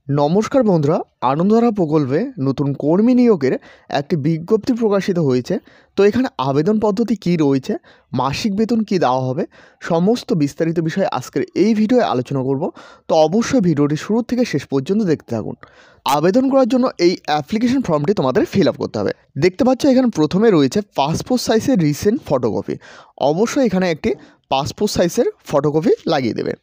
নমস্কার বন্ধুরা, আনন্দধারা প্রকল্পে নতুন কর্মী নিয়োগের একটি বিজ্ঞপ্তি প্রকাশিত হয়েছে। তো এখানে আবেদন পদ্ধতি কী রয়েছে, মাসিক বেতন কী দেওয়া হবে, সমস্ত বিস্তারিত বিষয়ে আজকের এই ভিডিওয়ে আলোচনা করব। তো অবশ্যই ভিডিওটি শুরু থেকে শেষ পর্যন্ত দেখতে থাকুন। আবেদন করার জন্য এই অ্যাপ্লিকেশন ফর্মটি তোমাদের ফিল আপ করতে হবে। দেখতে পাচ্ছ এখানে প্রথমে রয়েছে পাসপোর্ট সাইজের রিসেন্ট ফটোকপি। অবশ্যই এখানে একটি পাসপোর্ট সাইজের ফটোকপি লাগিয়ে দেবে।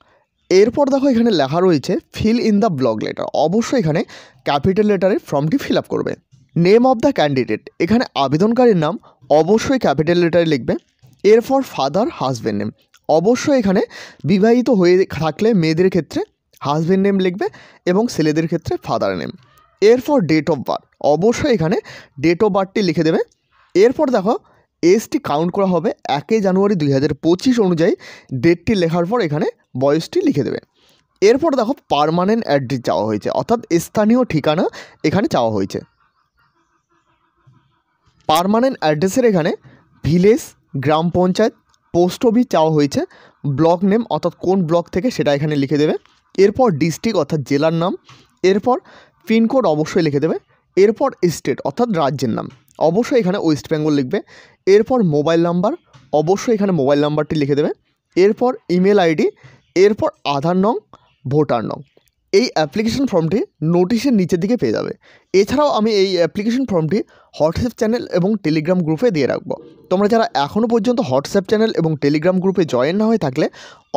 এরপর দেখো এখানে লেখা রয়েছে fill in the block letter. অবশ্যই এখানে ক্যাপিটাল লেটারে ফর্মটি ফিল আপ করবে। নেম অফ দ্য ক্যান্ডিডেট, এখানে আবেদনকারীর নাম অবশ্যই ক্যাপিটাল লেটারে লিখবে। এরপর ফাদার হাজব্যান্ড নেম, অবশ্যই এখানে বিবাহিত হয়ে থাকলে মেয়েদের ক্ষেত্রে হাজব্যান্ড নেম লিখবে এবং ছেলেদের ক্ষেত্রে ফাদার নেম। এরপর ডেট অফ বার্থ, অবশ্যই এখানে ডেট অফ বার্থটি লিখে দেবে। এরপর দেখো এজটি কাউন্ট করা হবে 1 জানুয়ারি 2025 অনুযায়ী। ডেটটি লেখার পর এখানে বয়সটি লিখে দেবে। এরপর দেখো পার্মানেন্ট অ্যাড্রেস চাওয়া হয়েছে, অর্থাৎ স্থানীয় ঠিকানা এখানে চাওয়া হয়েছে। পার্মানেন্ট অ্যাড্রেসের এখানে ভিলেজ, গ্রাম পঞ্চায়েত, পোস্ট অফিস চাওয়া হয়েছে। ব্লক নেম অর্থাৎ কোন ব্লক থেকে সেটা এখানে লিখে দেবে। এরপর ডিস্ট্রিক্ট অর্থাৎ জেলার নাম। এরপর পিনকোড অবশ্যই লিখে দেবে। এরপর স্টেট অর্থাৎ রাজ্যের নাম, অবশ্যই এখানে ওয়েস্ট বেঙ্গল লিখবে। এরপর মোবাইল নাম্বার, অবশ্যই এখানে মোবাইল নাম্বারটি লিখে দেবে। এরপর ইমেল আইডি, এরপর আধার নং, ভোটার নং। এই অ্যাপ্লিকেশন ফর্মটি নোটিশের নিচের দিকে পেয়ে যাবে। এছাড়াও আমি এই অ্যাপ্লিকেশন ফর্মটি হোয়াটসঅ্যাপ চ্যানেল এবং টেলিগ্রাম গ্রুপে দিয়ে রাখবো। তোমরা যারা এখনও পর্যন্ত হোয়াটসঅ্যাপ চ্যানেল এবং টেলিগ্রাম গ্রুপে জয়েন না হয়ে থাকলে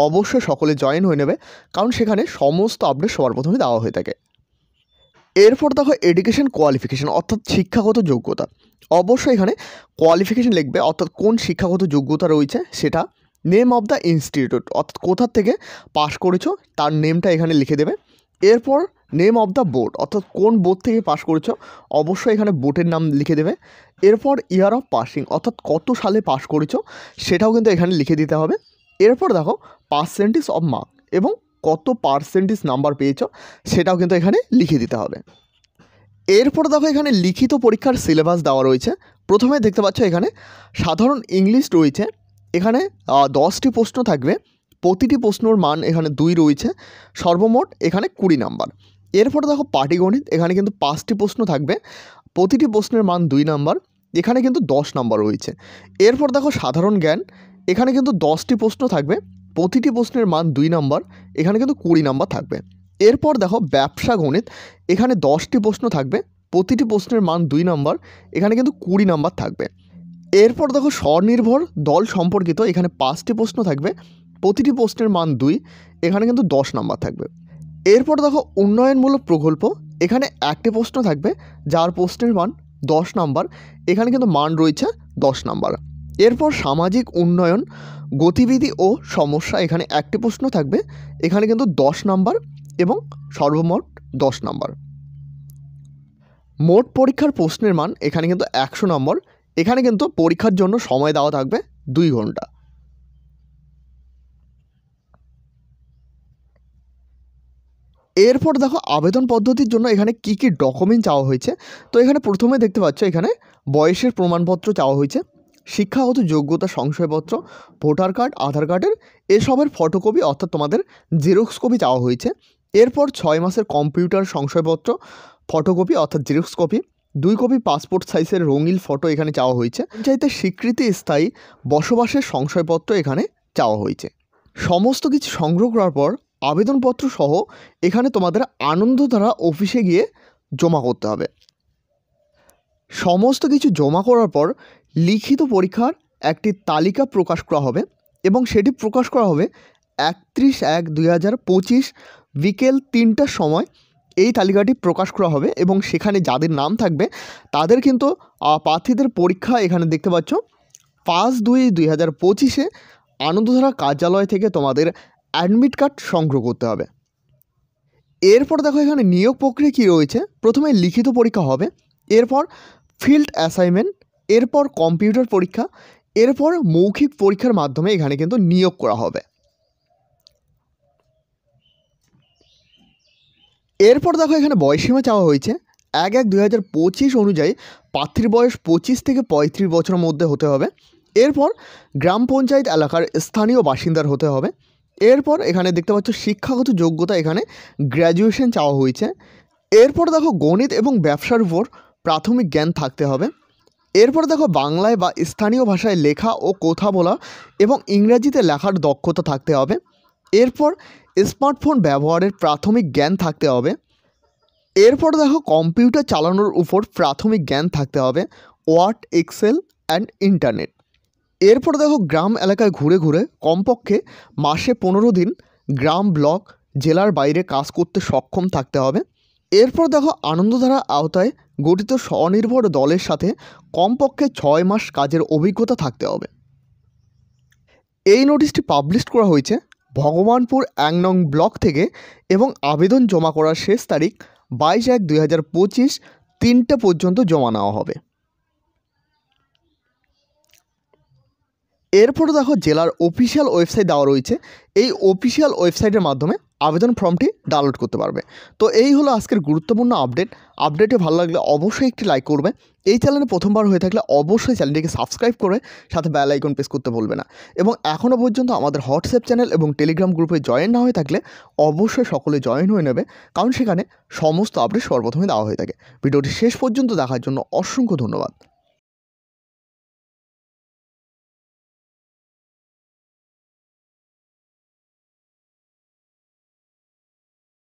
অবশ্যই সকলে জয়েন হয়ে নেবে, কারণ সেখানে সমস্ত আপডেট সবার প্রথমে দেওয়া হয়ে থাকে। এরপর দেখো এডুকেশন কোয়ালিফিকেশান অর্থাৎ শিক্ষাগত যোগ্যতা। অবশ্যই এখানে কোয়ালিফিকেশান লিখবে, অর্থাৎ কোন শিক্ষাগত যোগ্যতা রয়েছে সেটা। নেম অফ দ্য ইনস্টিটিউট, অর্থাৎ কোথা থেকে পাশ করেছো তার নেমটা এখানে লিখে দেবে। এরপর নেম অফ দ্য বোর্ড, অর্থাৎ কোন বোর্ড থেকে পাশ করেছো অবশ্যই এখানে বোর্ডের নাম লিখে দেবে। এরপর ইয়ার অফ পাসিং, অর্থাৎ কত সালে পাশ করেছো সেটাও কিন্তু এখানে লিখে দিতে হবে। এরপর দেখো পার্সেন্টেজ অফ মার্ক এবং কত পার্সেন্টেজ নাম্বার পেয়েছো সেটাও কিন্তু এখানে লিখে দিতে হবে। এরপর দেখো এখানে লিখিত পরীক্ষার সিলেবাস দেওয়া রয়েছে। প্রথমে দেখতে পাচ্ছ এখানে সাধারণ ইংলিশ রয়েছে। এখানে 10টি প্রশ্ন থাকবে, প্রতিটি প্রশ্নর মান এখানে 2 রয়েছে, সর্বমোট এখানে 20 নাম্বার। এরপর দেখো পাটিগণিত, এখানে কিন্তু 5টি প্রশ্ন থাকবে, প্রতিটি প্রশ্নের মান 2 নাম্বার, এখানে কিন্তু 10 নাম্বার রয়েছে। এরপর দেখো সাধারণ জ্ঞান, এখানে কিন্তু 10টি প্রশ্ন থাকবে, প্রতিটি প্রশ্নের মান 2 নাম্বার, এখানে কিন্তু 20 নাম্বার থাকবে। এরপর দেখো ব্যবসা গণিত, এখানে 10টি প্রশ্ন থাকবে, প্রতিটি প্রশ্নের মান 2 নাম্বার, এখানে কিন্তু 20 নাম্বার থাকবে। এরপর দেখো স্বনির্ভর দল সম্পর্কিত, এখানে 5টি প্রশ্ন থাকবে, প্রতিটি প্রশ্নের মান 2, এখানে কিন্তু 10 নাম্বার থাকবে। এরপর দেখো উন্নয়নমূলক প্রকল্প, এখানে 1টি প্রশ্ন থাকবে যার প্রশ্নের মান 10 নাম্বার, এখানে কিন্তু মান রয়েছে 10 নাম্বার। এরপর সামাজিক উন্নয়ন গতিবিধি ও সমস্যা, এখানে 1টি প্রশ্ন থাকবে, এখানে কিন্তু 10 নাম্বার এবং সর্বমোট 10 নাম্বার। মোট পরীক্ষার প্রশ্নের মান এখানে কিন্তু 100 নম্বর, এখানে কিন্তু পরীক্ষার জন্য সময় দেওয়া থাকবে 2 ঘন্টা। এরপর দেখো আবেদন পদ্ধতির জন্য এখানে কি কি ডকুমেন্ট চাওয়া হয়েছে। তো এখানে প্রথমে দেখতে পাচ্ছ এখানে বয়সের প্রমাণপত্র চাওয়া হয়েছে, শিক্ষাগত যোগ্যতা সংশয়পত্র, ভোটার কার্ড, আধার কার্ডের এসবের ফটোকপি অর্থাৎ তোমাদের জেরক্স কপি চাওয়া হয়েছে। এরপর 6 মাসের কম্পিউটার সংশয়পত্র ফটোকপি অর্থাৎ জেরক্স কপি, 2 কপি পাসপোর্ট সাইজের রঙিন ফটো এখানে চাওয়া হয়েছে। পঞ্চায়েতের স্বীকৃতি স্থায়ী বসবাসের সংশয়পত্র এখানে চাওয়া হয়েছে। সমস্ত কিছু সংগ্রহ করার পর আবেদনপত্র সহ এখানে তোমাদের আনন্দধারা অফিসে গিয়ে জমা করতে হবে। সমস্ত কিছু জমা করার পর লিখিত পরীক্ষার একটি তালিকা প্রকাশ করা হবে এবং সেটি প্রকাশ করা হবে 31/1/2025 বিকেল 3টার সময়। এই তালিকাটি প্রকাশ করা হবে এবং সেখানে যাদের নাম থাকবে তাদের কিন্তু প্রার্থীদের পরীক্ষা এখানে দেখতে পাচ্ছ 5/2/2025 আনন্দধারা কার্যালয় থেকে তোমাদের অ্যাডমিট কার্ড সংগ্রহ করতে হবে। এরপর দেখো এখানে নিয়োগ প্রক্রিয়া কী রয়েছে। প্রথমে লিখিত পরীক্ষা হবে, এরপর ফিল্ড অ্যাসাইনমেন্ট, এরপর কম্পিউটার পরীক্ষা, এরপর মৌখিক পরীক্ষার মাধ্যমে এখানে কিন্তু নিয়োগ করা হবে। এরপর দেখো এখানে বয়সসীমা চাওয়া হয়েছে 1/1/2025 অনুযায়ী প্রার্থীর বয়স 25 থেকে 35 বছরের মধ্যে হতে হবে। এরপর গ্রাম পঞ্চায়েত এলাকার স্থানীয় বাসিন্দার হতে হবে। এরপর এখানে দেখতে পাচ্ছ শিক্ষাগত যোগ্যতা এখানে গ্র্যাজুয়েশন চাওয়া হয়েছে। এরপর দেখো গণিত এবং ব্যবসার উপর প্রাথমিক জ্ঞান থাকতে হবে। এরপর দেখো বাংলায় বা স্থানীয় ভাষায় লেখা ও কথা বলা এবং ইংরেজিতে লেখার দক্ষতা থাকতে হবে। এরপর স্মার্টফোন ব্যবহারের প্রাথমিক জ্ঞান থাকতে হবে। এরপর দেখো কম্পিউটার চালানোর উপর প্রাথমিক জ্ঞান থাকতে হবে, ওয়ার্ড, এক্সেল অ্যান্ড ইন্টারনেট। এরপর দেখো গ্রাম এলাকায় ঘুরে ঘুরে কমপক্ষে মাসে 15 দিন গ্রাম, ব্লক, জেলার বাইরে কাজ করতে সক্ষম থাকতে হবে। এরপর দেখো আনন্দধারা আওতায় গঠিত স্বনির্ভর দলের সাথে কমপক্ষে 6 মাস কাজের অভিজ্ঞতা থাকতে হবে। এই নোটিশটি পাবলিশ করা হয়েছে ভগবানপুর 1 নং ব্লক থেকে এবং আবেদন জমা করার শেষ তারিখ 22/1/2025 3টে পর্যন্ত জমা নেওয়া হবে। এরপর দেখো জেলার অফিসিয়াল ওয়েবসাইট দেওয়া রয়েছে, এই অফিসিয়াল ওয়েবসাইটের মাধ্যমে আবেদন ফর্মটি ডাউনলোড করতে পারবে। তো এই হলো আজকের গুরুত্বপূর্ণ আপডেটে ভালো লাগলে অবশ্যই একটি লাইক করবে। এই চ্যানেলে প্রথমবার হয়ে থাকলে অবশ্যই চ্যানেলটিকে সাবস্ক্রাইব করে সাথে বেল আইকন প্রেস করতে ভুলবে না। এবং এখনও পর্যন্ত আমাদের হোয়াটসঅ্যাপ চ্যানেল এবং টেলিগ্রাম গ্রুপে জয়েন না হয়ে থাকলে অবশ্যই সকলে জয়েন হয়ে নেবে, কারণ সেখানে সমস্ত আপডেট সর্বপ্রথমে দেওয়া হয়ে থাকে। ভিডিওটি শেষ পর্যন্ত দেখার জন্য অসংখ্য ধন্যবাদ।